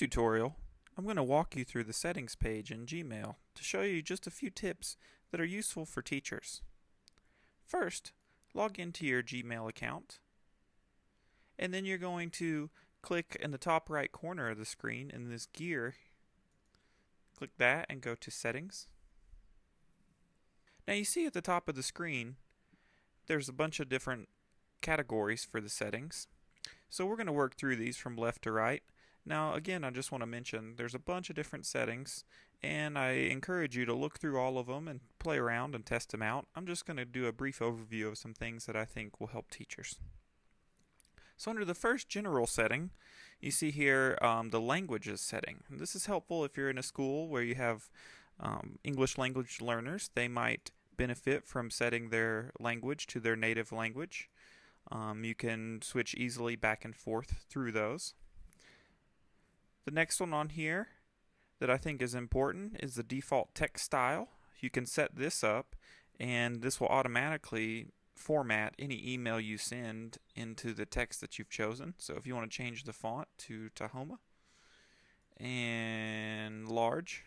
tutorial, I'm going to walk you through the settings page in Gmail to show you just a few tips that are useful for teachers. First, log into your Gmail account, and then you're going to click in the top right corner of the screen in this gear. Click that and go to Settings. Now you see at the top of the screen there's a bunch of different categories for the settings. So we're going to work through these from left to right. Now again, I just want to mention there's a bunch of different settings, and I encourage you to look through all of them and play around and test them out. I'm just going to do a brief overview of some things that I think will help teachers. So under the first general setting, you see here the languages setting. And this is helpful if you're in a school where you have English language learners. They might benefit from setting their language to their native language. You can switch easily back and forth through those. The next one on here that I think is important is the default text style. You can set this up, and this will automatically format any email you send into the text that you've chosen. So if you want to change the font to Tahoma and large,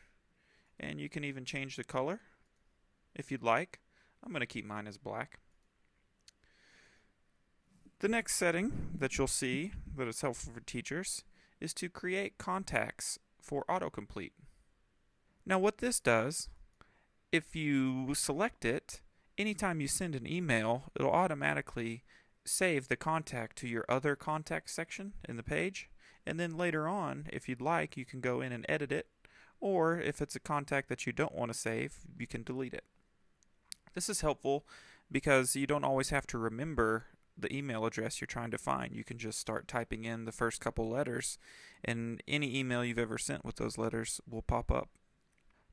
and you can even change the color if you'd like. I'm going to keep mine as black. The next setting that you'll see that is helpful for teachers is to create contacts for autocomplete. Now what this does, if you select it, anytime you send an email, it'll automatically save the contact to your other contacts section in the page, and then later on, if you'd like, you can go in and edit it, or if it's a contact that you don't want to save, you can delete it. This is helpful because you don't always have to remember the email address you're trying to find. You can just start typing in the first couple letters, and any email you've ever sent with those letters will pop up.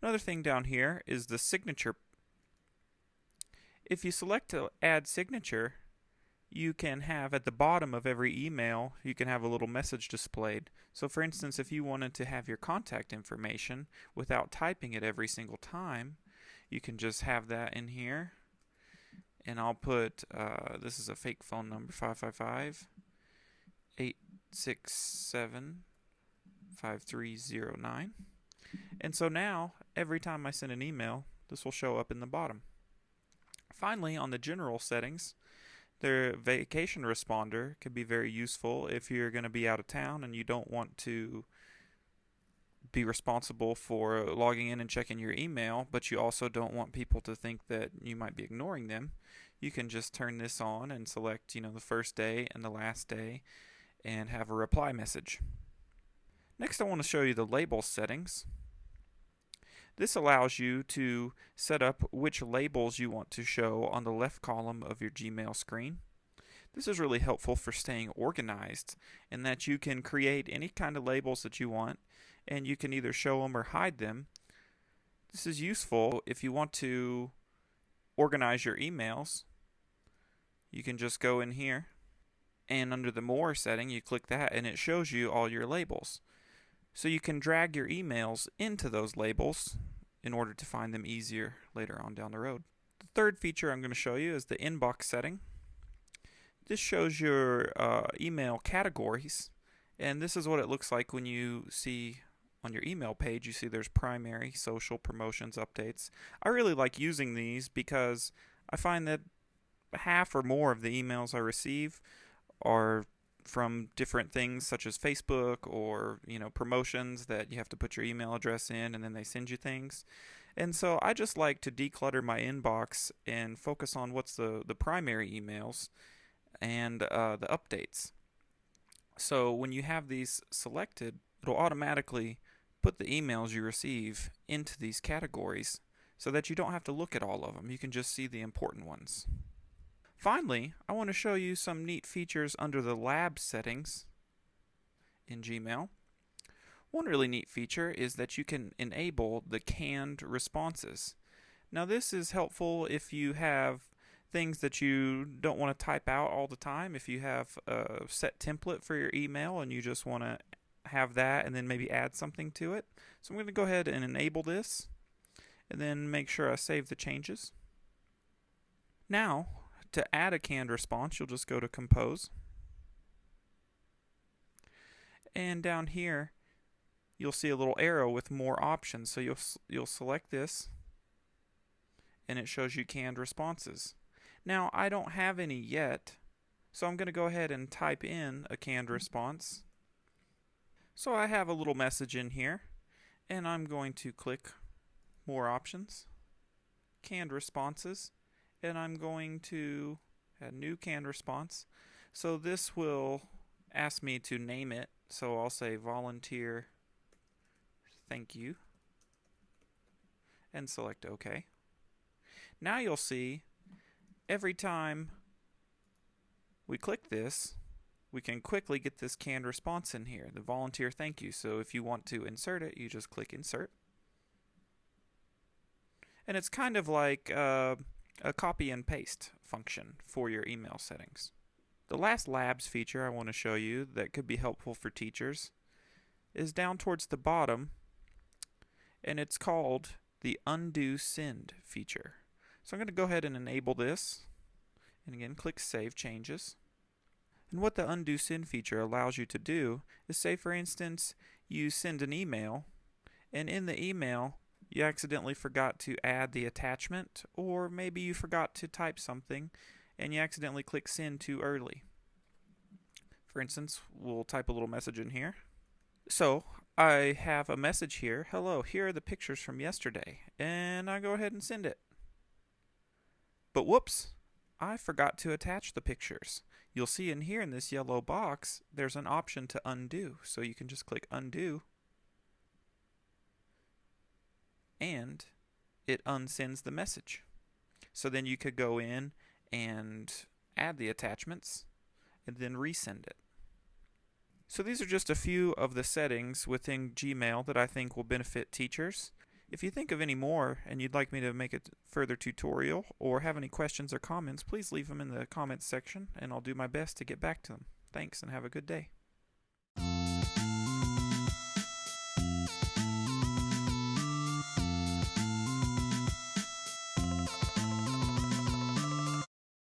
Another thing down here is the signature. If you select to add signature, you can have at the bottom of every email, you can have a little message displayed. So for instance, if you wanted to have your contact information without typing it every single time, you can just have that in here. And I'll put, this is a fake phone number, 555-867-5309. And so now, every time I send an email, this will show up in the bottom. Finally, on the general settings, the vacation responder can be very useful if you're going to be out of town and you don't want to be responsible for logging in and checking your email, but you also don't want people to think that you might be ignoring them. You can just turn this on and select, the first day and the last day and have a reply message. Next, I want to show you the label settings. This allows you to set up which labels you want to show on the left column of your Gmail screen. This is really helpful for staying organized, in that you can create any kind of labels that you want, and you can either show them or hide them. This is useful if you want to organize your emails. You can just go in here, and under the More setting, you click that, and it shows you all your labels. So you can drag your emails into those labels in order to find them easier later on down the road. The third feature I'm going to show you is the inbox setting. This shows your email categories, and this is what it looks like when you see on your email page. You see there's primary, social, promotions, updates. I really like using these because I find that half or more of the emails I receive are from different things such as Facebook or promotions that you have to put your email address in and then they send you things. And so I just like to declutter my inbox and focus on what's the primary emails and the updates. So when you have these selected, it'll automatically put the emails you receive into these categories so that you don't have to look at all of them. You can just see the important ones. Finally, I want to show you some neat features under the lab settings in Gmail. One really neat feature is that you can enable the canned responses. Now this is helpful if you have things that you don't want to type out all the time. If you have a set template for your email and you just want to have that and then maybe add something to it. So I'm going to go ahead and enable this and then make sure I save the changes. Now, to add a canned response, you'll just go to Compose. And down here, you'll see a little arrow with more options. So you'll select this, and it shows you canned responses. Now, I don't have any yet, so I'm going to go ahead and type in a canned response. So I have a little message in here, and I'm going to click More Options, Canned Responses, and I'm going to add New Canned Response. So this will ask me to name it, so I'll say Volunteer Thank You, and select OK. Now you'll see every time we click this, we can quickly get this canned response in here, the volunteer thank you. So if you want to insert it, you just click insert. And it's kind of like a copy and paste function for your email settings. The last Labs feature I want to show you that could be helpful for teachers is down towards the bottom, and it's called the Undo Send feature. So I'm going to go ahead and enable this, and again click Save Changes. And what the Undo Send feature allows you to do is, say for instance you send an email, and in the email you accidentally forgot to add the attachment, or maybe you forgot to type something and you accidentally click send too early. For instance, we'll type a little message in here. So I have a message here, hello, here are the pictures from yesterday, and I go ahead and send it. But whoops, I forgot to attach the pictures. You'll see in here in this yellow box, there's an option to undo. So you can just click undo, and it unsends the message. So then you could go in and add the attachments and then resend it. So these are just a few of the settings within Gmail that I think will benefit teachers. If you think of any more and you'd like me to make a further tutorial or have any questions or comments, please leave them in the comments section and I'll do my best to get back to them. Thanks and have a good day.